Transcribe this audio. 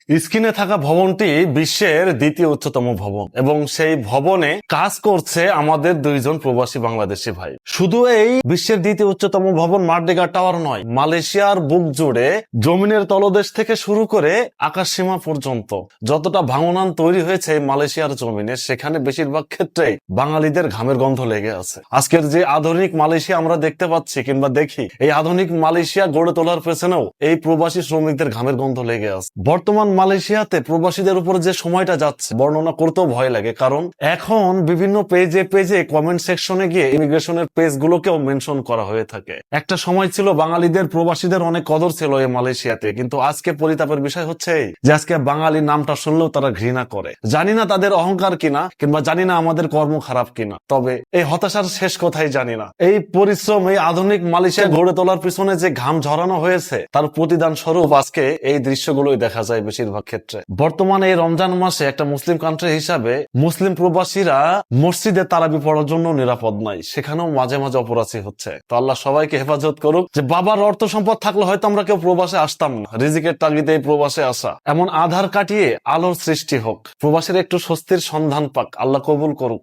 স্ক্রিনে থাকা ভবনটি বিশ্বের দ্বিতীয় উচ্চতম ভবন এবং সেই ভবনে কাজ করছে আমাদের দুইজন প্রবাসী বাংলাদেশি ভাই। শুধু এই বিশ্বের দ্বিতীয় উচ্চতম ভবন মার্ডেগা টাওয়ার নয়, মালয়েশিয়ার বুক জুড়ে জমিনের তলদেশ থেকে শুরু করে আকাশ সীমা পর্যন্ত যতটা ভাঙনান তৈরি হয়েছে মালয়েশিয়ার জমিনে, সেখানে বেশিরভাগ ক্ষেত্রেই বাঙালিদের ঘামের গন্ধ লেগে আছে। আজকের যে আধুনিক মালয়েশিয়া আমরা দেখতে পাচ্ছি কিংবা দেখি, এই আধুনিক মালয়েশিয়া গড়ে তোলার পেছনেও এই প্রবাসী শ্রমিকদের ঘামের গন্ধ লেগে আছে। বর্তমান মালয়েশিয়াতে প্রবাসীদের উপর যে সময়টা যাচ্ছে বর্ণনা করতেও ভয় লাগে, কারণ এখন বিভিন্ন পেজে পেজে কমেন্ট সেকশনে গিয়ে ইমিগ্রেশনের পেজ গুলোকেও মেনশন করা হয়ে থাকে। একটা সময় ছিল বাঙালিদের প্রবাসীদের অনেক কদর ছিল এই মালয়েশিয়াতে, কিন্তু আজকে পরিতাপের বিষয় হচ্ছে যে আজকে বাঙালি নামটা শুনলেও তারা ঘৃণা করে। জানি না তাদের অহংকার কিনা, কিংবা জানি না আমাদের কর্ম খারাপ কিনা, তবে এই হতাশার শেষ কথাই জানি না। এই পরিশ্রম, এই আধুনিক মালয়েশিয়া গড়ে তোলার পিছনে যে ঘাম ঝরানো হয়েছে তার প্রতিদান স্বরূপ আজকে এই দৃশ্যগুলোই দেখা যায় বেশিরভাগ ক্ষেত্রে। বর্তমানে এই রমজান মাসে একটা মুসলিম কান্ট্রি হিসাবে মুসলিম প্রবাসীরা মসজিদে তারাবি পড়ার জন্য নিরাপদ নাই, সেখানেও মাঝে মাঝে অপরাধী হচ্ছে। তো আল্লাহ সবাইকে হেফাজত করুক। যে বাবার অর্থ সম্পদ থাকলে হয়তো আমরা কেউ প্রবাসে আসতাম না, রিজিকের তাগিদে এই প্রবাসে আসা, এমন আধার কাটিয়ে আলোর সৃষ্টি হোক, প্রবাসীর একটু স্বস্তির সন্ধান পাক, আল্লাহ কবুল করুক।